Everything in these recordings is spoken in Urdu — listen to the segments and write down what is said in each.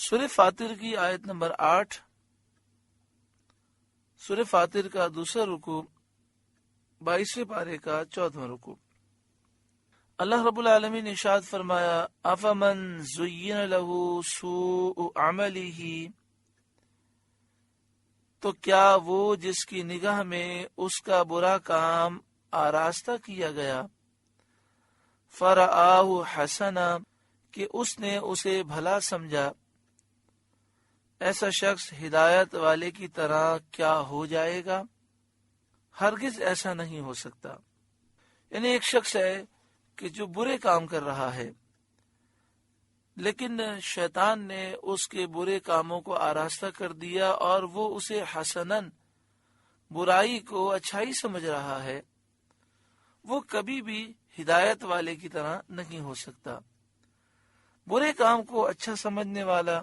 سورہ فاطر کی آیت نمبر 8، سورہ فاطر کا دوسرا رکوع 22ویں پارے کا 14واں رکوع۔ اللہ رب العالمین نے ارشاد فرمایا، افمن زین لہ سوء عملہ، تو کیا وہ جس کی نگاہ میں اس کا برا کام آراستہ کیا گیا، فرآہ حسنا، کہ اس نے اسے بھلا سمجھا، ایسا شخص ہدایت والے کی طرح کیا ہو جائے گا؟ ہرگز ایسا نہیں ہو سکتا۔ یعنی ایک شخص ہے کہ جو برے کام کر رہا ہے، لیکن شیطان نے اس کے برے کاموں کو آراستہ کر دیا اور وہ اسے حسناً، برائی کو اچھائی سمجھ رہا ہے، وہ کبھی بھی ہدایت والے کی طرح نہیں ہو سکتا۔ برے کام کو اچھا سمجھنے والا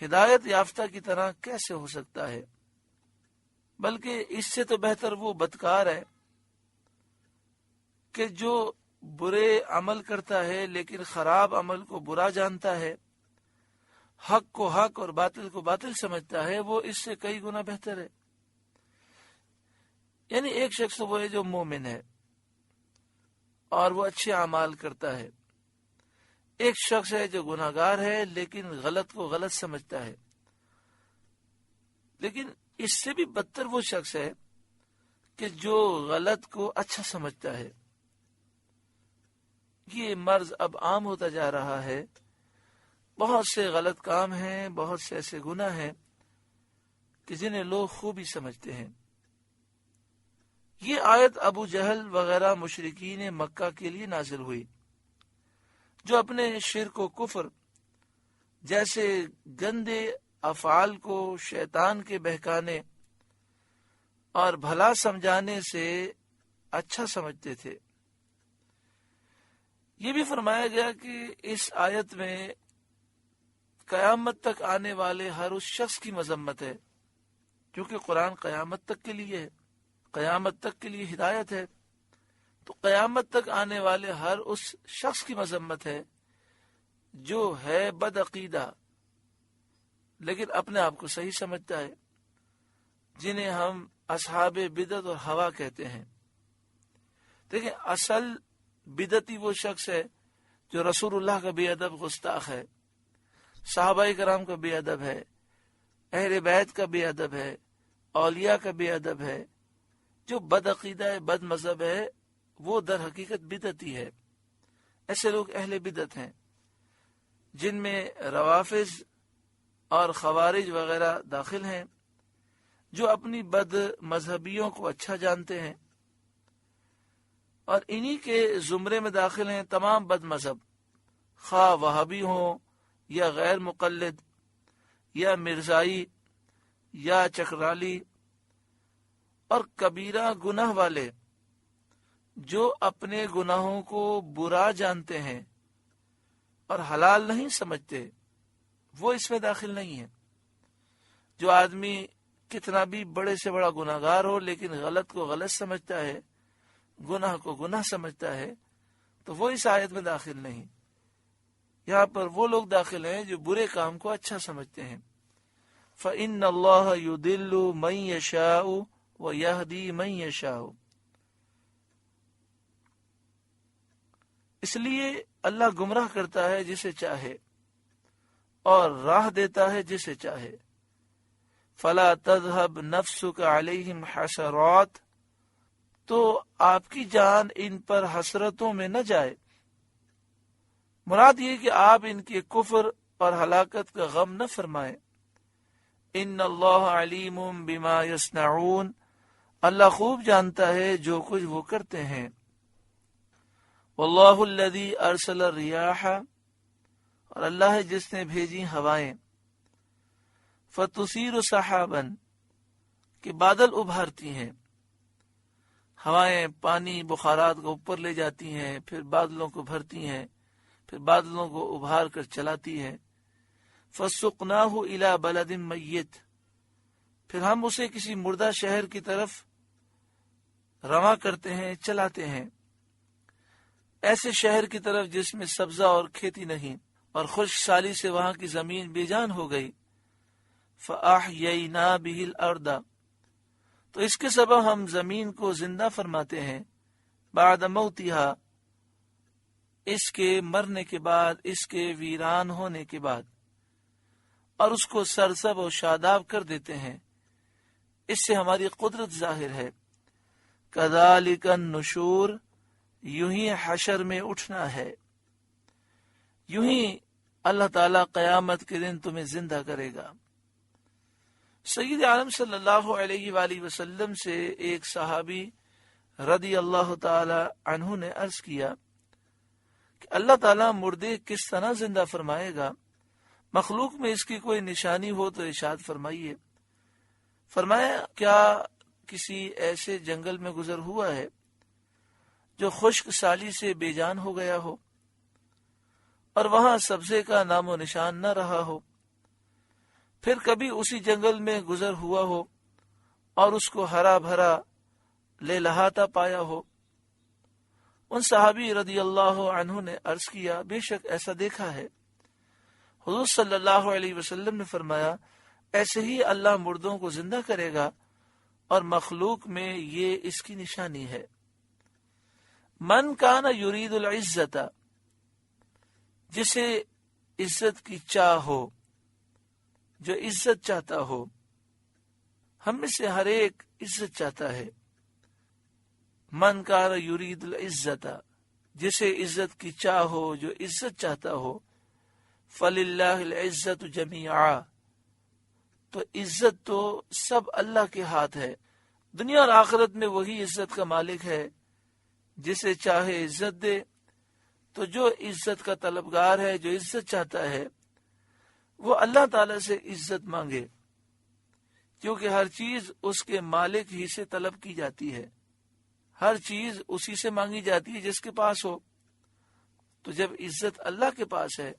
ہدایت یافتہ کی طرح کیسے ہو سکتا ہے؟ بلکہ اس سے تو بہتر وہ بدکار ہے کہ جو برے عمل کرتا ہے لیکن خراب عمل کو برا جانتا ہے، حق کو حق اور باطل کو باطل سمجھتا ہے، وہ اس سے کئی گنا بہتر ہے۔ یعنی ایک شخص وہ ہے جو مومن ہے اور وہ اچھے اعمال کرتا ہے، ایک شخص ہے جو گناہگار ہے لیکن غلط کو غلط سمجھتا ہے، لیکن اس سے بھی بدتر وہ شخص ہے کہ جو غلط کو اچھا سمجھتا ہے۔ یہ مرض اب عام ہوتا جا رہا ہے، بہت سے غلط کام ہیں، بہت سے ایسے گناہ ہیں کہ جنہیں لوگ خوبی سمجھتے ہیں۔ یہ آیت ابو جہل وغیرہ مشرکین مکہ کے لیے نازل ہوئی، جو اپنے شرک و کفر جیسے گندے افعال کو شیطان کے بہکانے اور بھلا سمجھانے سے اچھا سمجھتے تھے۔ یہ بھی فرمایا گیا کہ اس آیت میں قیامت تک آنے والے ہر اس شخص کی مذمت ہے، کیونکہ قرآن قیامت تک کے لیے ہے، قیامت تک کے لیے ہدایت ہے، تو قیامت تک آنے والے ہر اس شخص کی مذمت ہے جو ہے بد عقیدہ لیکن اپنے آپ کو صحیح سمجھتا ہے، جنہیں ہم اصحاب بدعت اور ہوا کہتے ہیں۔ دیکھیں، اصل بدعتی وہ شخص ہے جو رسول اللہ کا بے ادب گستاخ ہے، صحابہ کرام کا بے ادب ہے، اہل بیت کا بے ادب ہے، اولیاء کا بے ادب ہے۔ جو بد عقیدہ ہے، بد مذہب ہے، وہ در حقیقت بدعتی ہے۔ ایسے لوگ اہل بدعت ہیں جن میں روافض اور خوارج وغیرہ داخل ہیں، جو اپنی بد مذہبیوں کو اچھا جانتے ہیں، اور انہی کے زمرے میں داخل ہیں تمام بد مذہب، خواہ وہابی ہوں یا غیر مقلد یا مرزائی یا چکرالی، اور کبیرہ گناہ والے جو اپنے گناہوں کو برا جانتے ہیں اور حلال نہیں سمجھتے، وہ اس میں داخل نہیں ہے۔ جو آدمی کتنا بھی بڑے سے بڑا گناہگار ہو لیکن غلط کو غلط سمجھتا ہے، گناہ کو گناہ سمجھتا ہے، تو وہ اس آیت میں داخل نہیں۔ یہاں پر وہ لوگ داخل ہیں جو برے کام کو اچھا سمجھتے ہیں۔ فَإِنَّ اللَّهَ يُضِلُّ مَن يَشَاءُ وَيَهْدِي مَن يَشَاءُ، اس لیے اللہ گمراہ کرتا ہے جسے چاہے اور راہ دیتا ہے جسے چاہے۔ فَلَا تَذْهَبْ نَفْسُكَ عَلَيْهِمْ حَسَرَاتٍ، تو آپ کی جان ان پر حسرتوں میں نہ جائے۔ مراد یہ کہ آپ ان کے کفر اور ہلاکت کا غم نہ فرمائیں۔ ان اللہ علیم بما یصنعون، اللہ خوب جانتا ہے جو کچھ وہ کرتے ہیں۔ واللہ الذی ارسل الریاح، اور اللہ ہے جس نے بھیجی ہوائیں، فتثیر سحابا، کہ بادل ابھارتی ہیں۔ ہوائیں پانی بخارات کو اوپر لے جاتی ہیں، پھر بادلوں کو بھرتی ہیں، پھر بادلوں کو ابھار کر چلاتی ہیں۔ فسقناہ الی بلد میت، پھر ہم اسے کسی مردہ شہر کی طرف رواں کرتے ہیں، چلاتے ہیں، ایسے شہر کی طرف جس میں سبزہ اور کھیتی نہیں۔ اور خشک سالی سے وہاں کی زمین بے جان ہو گئی. فَأَحْيَيْنَا بِهِ الْأَرْضَ، تو اس کے سبب ہم زمین کو زندہ فرماتے ہیں. بعد موتها، اس کے مرنے کے بعد، اس کے ویران ہونے کے بعد، اور اس کو سرسب و شاداب کر دیتے ہیں. اس سے ہماری قدرت ظاہر ہے. کذالک النشور، یوں ہی حشر میں اٹھنا ہے، یوں ہی اللہ تعالیٰ قیامت کے دن تمہیں زندہ کرے گا. سید عالم صلی اللہ علیہ وآلہ وسلم سے ایک صحابی رضی اللہ تعالی عنہ نے عرض کیا کہ اللہ تعالیٰ مردے کس طرح زندہ فرمائے گا؟ مخلوق میں اس کی کوئی نشانی ہو تو ارشاد فرمائیے. فرمایا کیا کسی ایسے جنگل میں گزر ہوا ہے جو خشک سالی سے بے جان ہو گیا ہو اور وہاں سبزے کا نام و نشان نہ رہا ہو، پھر کبھی اسی جنگل میں گزر ہوا ہو اور اس کو ہرا بھرا لے لہاتا پایا ہو؟ ان صحابی رضی اللہ عنہ نے عرض کیا بے شک ایسا دیکھا ہے. حضور صلی اللہ علیہ وسلم نے فرمایا ایسے ہی اللہ مردوں کو زندہ کرے گا اور مخلوق میں یہ اس کی نشانی ہے. من کان یرید العزت، جسے عزت کی چاہ ہو، جو عزت چاہتا ہو. ہم میں سے ہر ایک عزت چاہتا ہے. من کان یرید العزت، جسے عزت کی چاہ ہو، جو عزت چاہتا ہو. فللہ العزت جمیعا، تو عزت تو سب اللہ کے ہاتھ ہے. دنیا اور آخرت میں وہی عزت کا مالک ہے. جسے چاہے عزت دے، تو جو عزت کا طلبگار ہے، جو عزت چاہتا ہے، وہ اللہ تعالی سے عزت مانگے، کیونکہ ہر چیز اس کے مالک ہی سے طلب کی جاتی ہے. ہر چیز اسی سے مانگی جاتی ہے جس کے پاس ہو. تو جب عزت اللہ کے پاس ہے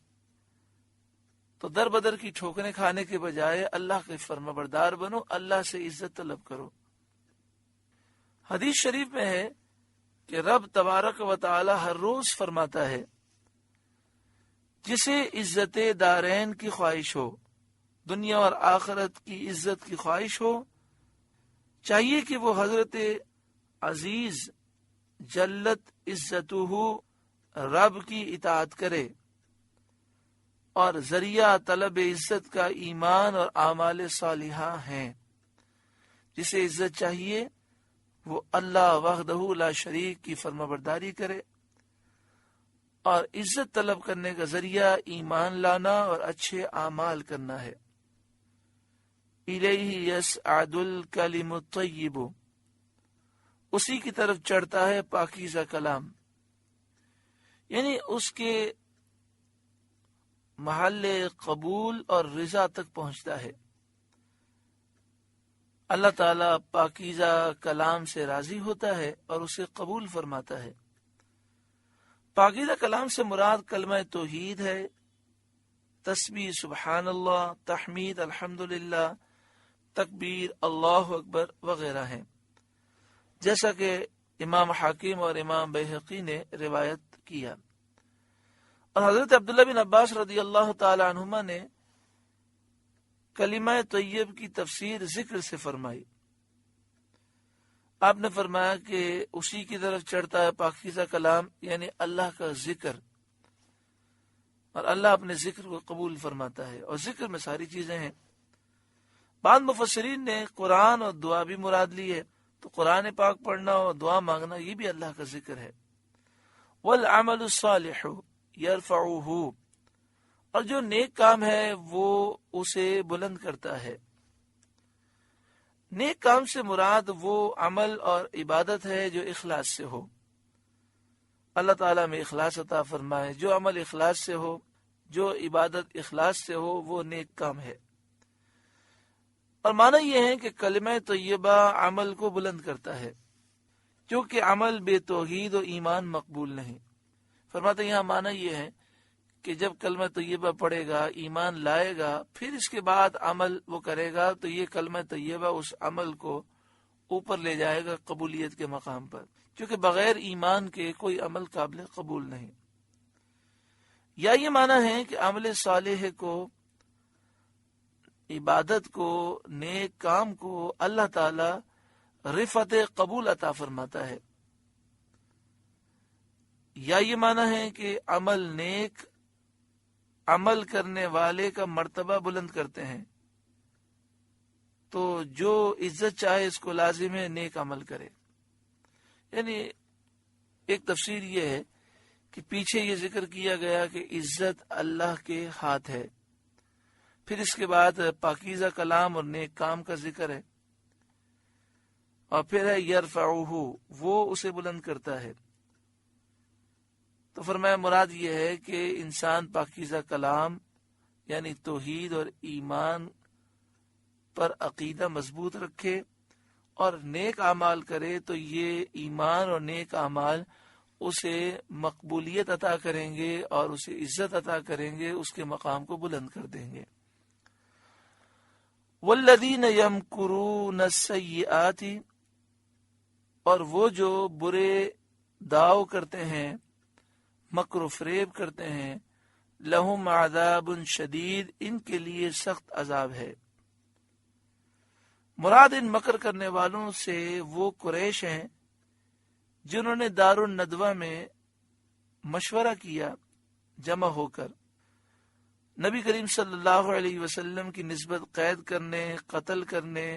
تو در بدر کی ٹھوکریں کھانے کے بجائے اللہ کے فرما بردار بنو، اللہ سے عزت طلب کرو. حدیث شریف میں ہے کہ رب تبارک و تعالی ہر روز فرماتا ہے جسے عزت دارین کی خواہش ہو، دنیا اور آخرت کی عزت کی خواہش ہو، چاہیے کہ وہ حضرت عزیز جلت عزتہ رب کی اطاعت کرے، اور ذریعہ طلب عزت کا ایمان اور اعمال صالحہ ہیں. جسے عزت چاہیے وہ اللہ وحدہ لا شریک کی فرما برداری کرے، اور عزت طلب کرنے کا ذریعہ ایمان لانا اور اچھے اعمال کرنا ہے. الیہ یصعد الکلم الطیب، اسی کی طرف چڑھتا ہے پاکیزہ کلام، یعنی اس کے محل قبول اور رضا تک پہنچتا ہے. اللہ تعالیٰ پاکیزہ کلام سے راضی ہوتا ہے اور اسے قبول فرماتا ہے. پاکیزہ کلام سے مراد کلمہ توحید ہے، تسبیح سبحان اللہ، تحمید الحمدللہ، تکبیر اللہ اکبر وغیرہ ہیں، جیسا کہ امام حاکم اور امام بیہقی نے روایت کیا. اور حضرت عبداللہ بن عباس رضی اللہ تعالی عنہما نے کلمہ طیب کی تفسیر ذکر سے فرمائی. آپ نے فرمایا کہ اسی کی طرف چڑھتا ہے پاکیزہ کلام، یعنی اللہ کا ذکر، اور اللہ اپنے ذکر کو قبول فرماتا ہے. اور ذکر میں ساری چیزیں ہیں. بعض مفسرین نے قرآن اور دعا بھی مراد لی ہے، تو قرآن پاک پڑھنا اور دعا مانگنا یہ بھی اللہ کا ذکر ہے. والعمل الصالح یرفعہ، اور جو نیک کام ہے وہ اسے بلند کرتا ہے. نیک کام سے مراد وہ عمل اور عبادت ہے جو اخلاص سے ہو. اللہ تعالیٰ میں اخلاص عطا فرمائے. جو عمل اخلاص سے ہو، جو عبادت اخلاص سے ہو، وہ نیک کام ہے. اور معنی یہ ہے کہ کلمہ طیبہ عمل کو بلند کرتا ہے، کیونکہ عمل بے توحید و ایمان مقبول نہیں. فرماتے یہاں معنی یہ ہے کہ جب کلمہ طیبہ پڑھے گا، ایمان لائے گا، پھر اس کے بعد عمل وہ کرے گا، تو یہ کلمہ طیبہ اس عمل کو اوپر لے جائے گا قبولیت کے مقام پر، کیونکہ بغیر ایمان کے کوئی عمل قابل قبول نہیں. یا یہ معنی ہے کہ عمل صالح کو، عبادت کو، نیک کام کو اللہ تعالی رفعت قبول عطا فرماتا ہے، یا یہ معنی ہے کہ عمل نیک عمل کرنے والے کا مرتبہ بلند کرتے ہیں، تو جو عزت چاہے اس کو لازم ہے نیک عمل کرے۔ یعنی ایک تفسیر یہ ہے کہ پیچھے یہ ذکر کیا گیا کہ عزت اللہ کے ہاتھ ہے، پھر اس کے بعد پاکیزہ کلام اور نیک کام کا ذکر ہے، اور پھر ہے یرفعہ، وہ اسے بلند کرتا ہے۔ تو فرمایا مراد یہ ہے کہ انسان پاکیزہ کلام یعنی توحید اور ایمان پر عقیدہ مضبوط رکھے اور نیک اعمال کرے، تو یہ ایمان اور نیک اعمال اسے مقبولیت عطا کریں گے اور اسے عزت عطا کریں گے، اس کے مقام کو بلند کر دیں گے۔ والذین یمکرون السیئات، اور وہ جو برے داؤ کرتے ہیں، مکر و فریب کرتے ہیں، لہم عذاب شدید، ان کے لیے سخت عذاب ہے۔ مراد ان مکر کرنے والوں سے وہ قریش ہیں جنہوں نے دار الندوہ میں مشورہ کیا جمع ہو کر، نبی کریم صلی اللہ علیہ وسلم کی نسبت قید کرنے، قتل کرنے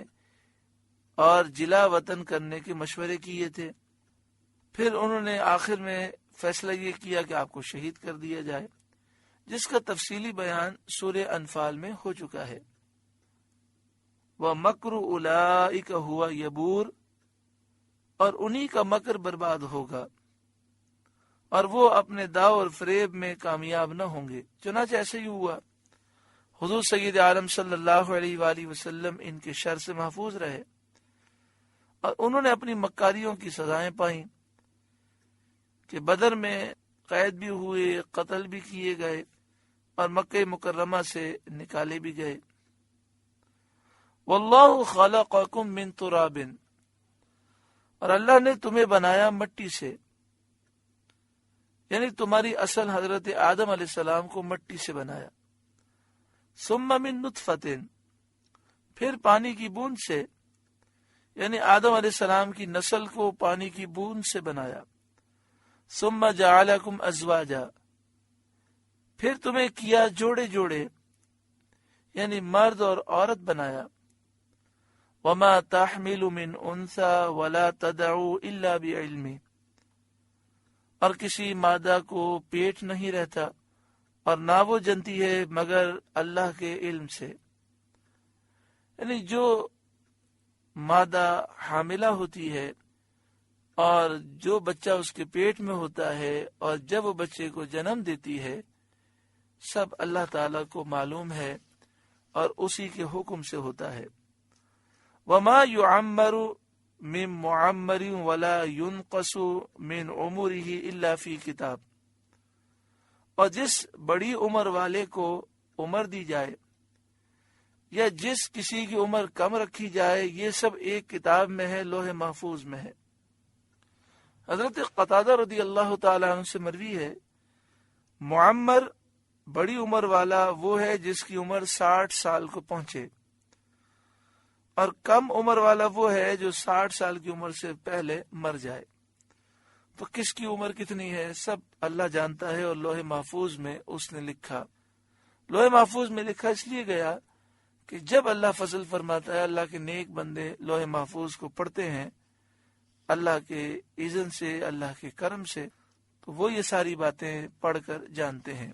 اور جلا وطن کرنے کے مشورے کیے تھے۔ پھر انہوں نے آخر میں فیصلہ یہ کیا کہ آپ کو شہید کر دیا جائے، جس کا تفصیلی بیان سورہ انفال میں ہو چکا ہے۔ وَمَكْرُ أُولَئِكَ هُوَ يَبُورُ، اور انہی کا مکر برباد ہوگا اور وہ اپنے داؤ اور فریب میں کامیاب نہ ہوں گے۔ چنانچہ ایسے ہی ہوا، حضور سید عالم صلی اللہ علیہ وآلہ وسلم ان کے شر سے محفوظ رہے اور انہوں نے اپنی مکاریوں کی سزائیں پائیں کہ بدر میں قید بھی ہوئے، قتل بھی کیے گئے اور مکہ مکرمہ سے نکالے بھی گئے۔ واللہ خلقکم من تراب، اور اللہ نے تمہیں بنایا مٹی سے، یعنی تمہاری اصل حضرت آدم علیہ السلام کو مٹی سے بنایا۔ ثم من نطفۃ، پھر پانی کی بوند سے، یعنی آدم علیہ السلام کی نسل کو پانی کی بوند سے بنایا۔ ثم جعلکم ازواجا، پھر تمہیں کیا جوڑے جوڑے، یعنی مرد اور عورت بنایا۔ وما تحمل من انثى ولا تدعو الا بعلمه، اور کسی مادہ کو پیٹ نہیں رہتا اور نہ وہ جنتی ہے مگر اللہ کے علم سے۔ یعنی جو مادہ حاملہ ہوتی ہے اور جو بچہ اس کے پیٹ میں ہوتا ہے اور جب وہ بچے کو جنم دیتی ہے، سب اللہ تعالیٰ کو معلوم ہے اور اسی کے حکم سے ہوتا ہے۔ وما يعمر من معمر ولا ينقص من عمره الا في کتاب، اور جس بڑی عمر والے کو عمر دی جائے یا جس کسی کی عمر کم رکھی جائے، یہ سب ایک کتاب میں ہے، لوح محفوظ میں ہے۔ حضرت قتادہ رضی اللہ تعالی عنہ سے مروی ہے، معمر بڑی عمر والا وہ ہے جس کی عمر 60 سال کو پہنچے، اور کم عمر والا وہ ہے جو 60 سال کی عمر سے پہلے مر جائے۔ تو کس کی عمر کتنی ہے سب اللہ جانتا ہے، اور لوح محفوظ میں اس نے لکھا۔ لوح محفوظ میں لکھا اس لیے گیا کہ جب اللہ فضل فرماتا ہے، اللہ کے نیک بندے لوح محفوظ کو پڑھتے ہیں اللہ کے اذن سے، اللہ کے کرم سے، تو وہ یہ ساری باتیں پڑھ کر جانتے ہیں۔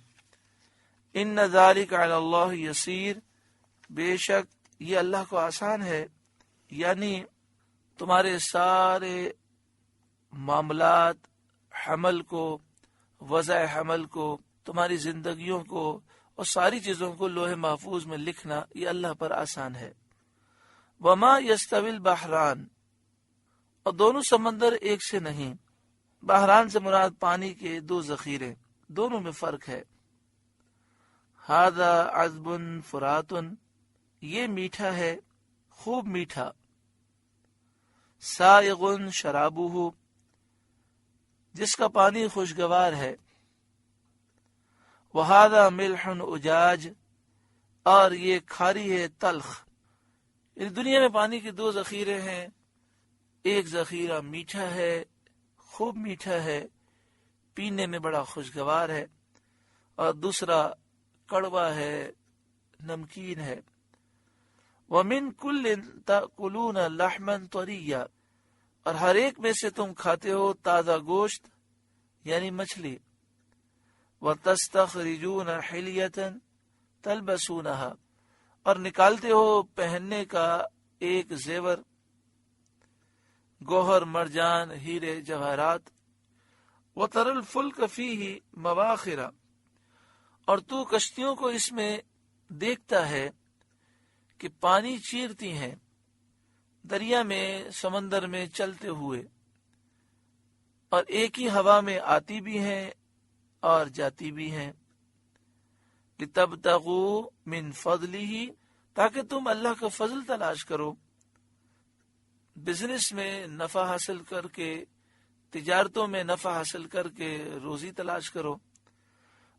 ان ذالک علی اللہ یسیر، بے شک یہ اللہ کو آسان ہے، یعنی تمہارے سارے معاملات، حمل کو، وضع حمل کو، تمہاری زندگیوں کو اور ساری چیزوں کو لوح محفوظ میں لکھنا یہ اللہ پر آسان ہے۔ وما یستوی البحران، اور دونوں سمندر ایک سے نہیں۔ بحران سے مراد پانی کے دو ذخیرے، دونوں میں فرق ہے۔ ھذا عذب فرات، یہ میٹھا ہے، خوب میٹھا۔ سائغ شرابہ، جس کا پانی خوشگوار ہے۔ وہذا ملح اجاج، اور یہ کھاری ہے تلخ۔ اس دنیا میں پانی کے دو ذخیرے ہیں، ایک ذخیرہ میٹھا ہے، خوب میٹھا ہے، پینے میں بڑا خوشگوار ہے، اور دوسرا کڑوا ہے، نمکین ہے۔ وَمِن كُلٍّ تَأْكُلُونَ لَحْمًا طَرِيًّا، اور ہر ایک میں سے تم کھاتے ہو تازہ گوشت یعنی مچھلی۔ وَتَسْتَخْرِجُونَ حِلْيَةً تَلْبَسُونَهَا، اور نکالتے ہو پہننے کا ایک زیور، گوہر، مرجان، ہیرے، جواہرات۔ وَتَرَى الْفُلْكَ فِيهِ مَوَاخِرَ، اور تو کشتیوں کو اس میں دیکھتا ہے کہ پانی چیرتی ہیں، دریا میں، سمندر میں چلتے ہوئے، اور ایک ہی ہوا میں آتی بھی ہیں اور جاتی بھی ہیں۔ لِتَبْتَغُوا مِن فَضْلِهِ، تاکہ تم اللہ کا فضل تلاش کرو، بزنس میں نفع حاصل کر کے، تجارتوں میں نفع حاصل کر کے روزی تلاش کرو۔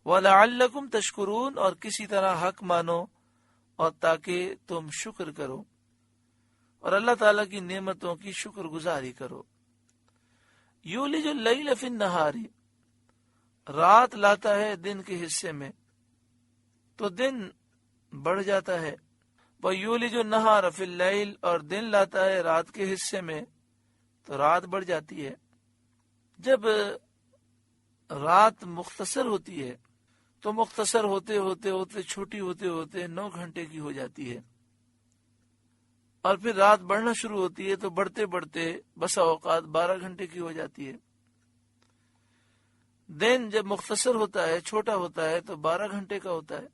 وَلَعَلَّكُمْ تَشْكُرُونَ، اور کسی طرح حق مانو اور تاکہ تم شکر کرو اور اللہ تعالیٰ کی نعمتوں کی شکر گزاری کرو۔ یولج اللیل فی النہار، رات لاتا ہے دن کے حصے میں تو دن بڑھ جاتا ہے۔ وَیولج النہار فی اللیل، اور دن لاتا ہے رات کے حصے میں تو رات بڑھ جاتی ہے۔ جب رات مختصر ہوتی ہے تو مختصر ہوتے ہوتے چھوٹی ہوتے ہوتے 9 گھنٹے کی ہو جاتی ہے، اور پھر رات بڑھنا شروع ہوتی ہے تو بڑھتے بڑھتے بسا اوقات 12 گھنٹے کی ہو جاتی ہے۔ دن جب مختصر ہوتا ہے، چھوٹا ہوتا ہے تو 12 گھنٹے کا ہوتا ہے،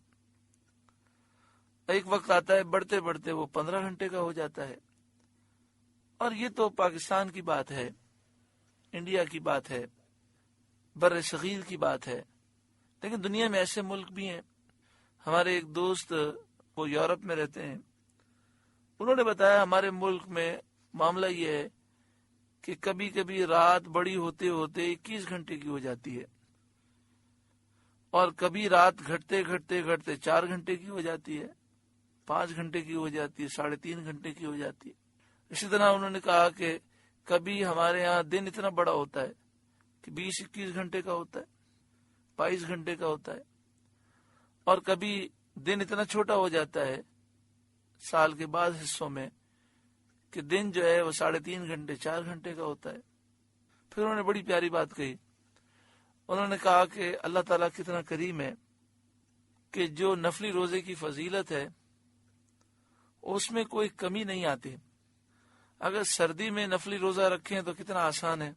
ایک وقت آتا ہے بڑھتے بڑھتے وہ 15 گھنٹے کا ہو جاتا ہے۔ اور یہ تو پاکستان کی بات ہے، انڈیا کی بات ہے، بر صغیر کی بات ہے، لیکن دنیا میں ایسے ملک بھی ہیں۔ ہمارے ایک دوست وہ یورپ میں رہتے ہیں، انہوں نے بتایا ہمارے ملک میں معاملہ یہ ہے کہ کبھی کبھی رات بڑی ہوتے ہوتے 21 گھنٹے کی ہو جاتی ہے، اور کبھی رات گھٹتے گھٹتے گھٹتے 4 گھنٹے کی ہو جاتی ہے، 5 گھنٹے کی ہو جاتی ہے، 3.5 گھنٹے کی ہو جاتی ہے۔ اسی طرح انہوں نے کہا کہ کبھی ہمارے ہاں دن اتنا بڑا ہوتا ہے کہ 20-21 گھنٹے کا ہوتا ہے، 22 گھنٹے کا ہوتا ہے، اور کبھی دن اتنا چھوٹا ہو جاتا ہے سال کے بعض حصوں میں کہ دن جو ہے وہ 3.5 گھنٹے 4 گھنٹے کا ہوتا ہے۔ پھر انہوں نے بڑی پیاری بات کہی، انہوں نے کہا کہ اللہ تعالیٰ کتنا کریم ہے کہ جو نفلی روزے کی فضیلت ہے اس میں کوئی کمی نہیں آتی۔ اگر سردی میں نفلی روزہ رکھیں تو کتنا آسان ہے،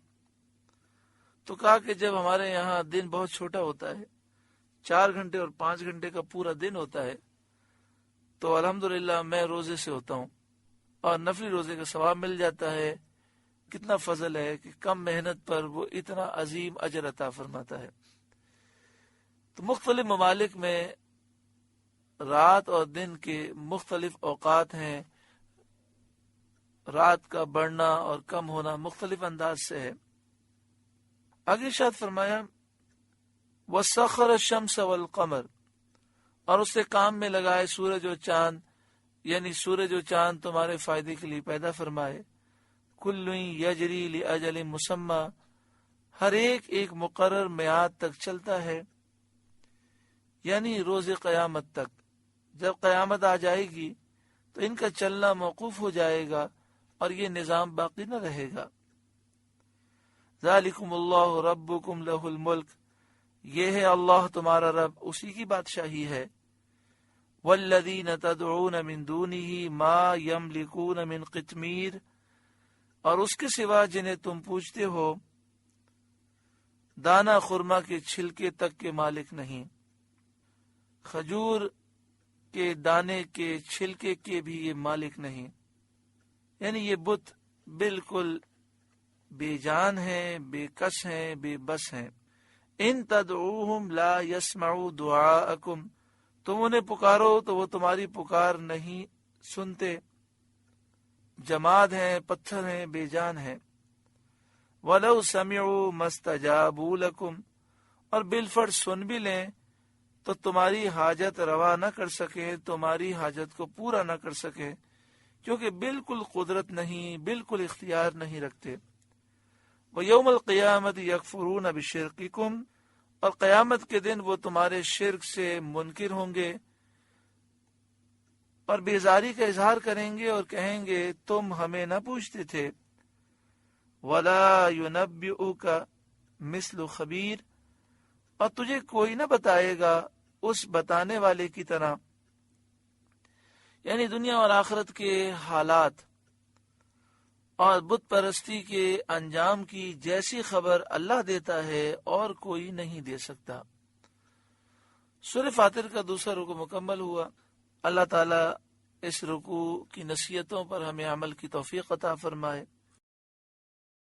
تو کہا کہ جب ہمارے یہاں دن بہت چھوٹا ہوتا ہے، 4 گھنٹے اور 5 گھنٹے کا پورا دن ہوتا ہے، تو الحمدللہ میں روزے سے ہوتا ہوں اور نفلی روزے کا ثواب مل جاتا ہے۔ کتنا فضل ہے کہ کم محنت پر وہ اتنا عظیم اجر عطا فرماتا ہے۔ تو مختلف ممالک میں رات اور دن کے مختلف اوقات ہیں، رات کا بڑھنا اور کم ہونا مختلف انداز سے ہے۔ آگے ارشاد فرمایا وَسَخَّرَ الشَّمْسَ وَالْقَمَرَ، اور اس سے کام میں لگائے سورج و چاند، یعنی سورج و چاند تمہارے فائدے کے لیے پیدا فرمائے۔ کل یجری لأجل مسمى، ہر ایک مقرر میعاد تک چلتا ہے، یعنی روز قیامت تک۔ جب قیامت آ جائے گی تو ان کا چلنا موقوف ہو جائے گا اور یہ نظام باقی نہ رہے گا۔ ذالکم اللہ ربکم لہ الملک، یہ ہے اللہ تمہارا رب، اسی کی بادشاہی ہے۔ والذین تدعون من دونہ ما یملکون من قطمیر، اور اس کے سوا جنہیں تم پوچھتے ہو دانا خرما کے چھلکے تک کے مالک نہیں، کھجور کے دانے کے چھلکے کے بھی یہ مالک نہیں، یعنی یہ بت بالکل بے جان ہیں، بے کس ہیں، بے بس ہیں۔ ان تدعوہم لا یسمعوا دعاءکم، تم انہیں پکارو تو وہ تمہاری پکار نہیں سنتے، جماد ہیں، پتھر ہیں، بے جان ہیں۔ وَلَوْ سَمِعُوا مَا اسْتَجَابُوا لَكُمْ، اور بالفرض سن بھی لیں تو تمہاری حاجت روا نہ کر سکے، تمہاری حاجت کو پورا نہ کر سکے، کیونکہ بالکل قدرت نہیں، بالکل اختیار نہیں رکھتے۔ وَيَوْمَ الْقِيَامَةِ يَكْفُرُونَ بِشِرْكِكُمْ، اور قیامت کے دن وہ تمہارے شرک سے منکر ہوں گے اور بیزاری کا اظہار کریں گے اور کہیں گے تم ہمیں نہ پوچھتے تھے۔ وَلَا يُنَبِّئُكَ مِثْلُ خَبِيرٍ، اور تجھے کوئی نہ بتائے گا اس بتانے والے کی طرح، یعنی دنیا اور آخرت کے حالات اور بت پرستی کے انجام کی جیسی خبر اللہ دیتا ہے اور کوئی نہیں دے سکتا۔ سورہ فاتر کا دوسرا رکوع مکمل ہوا۔ اللہ تعالی اس رکوع کی نصیحتوں پر ہمیں عمل کی توفیق عطا فرمائے۔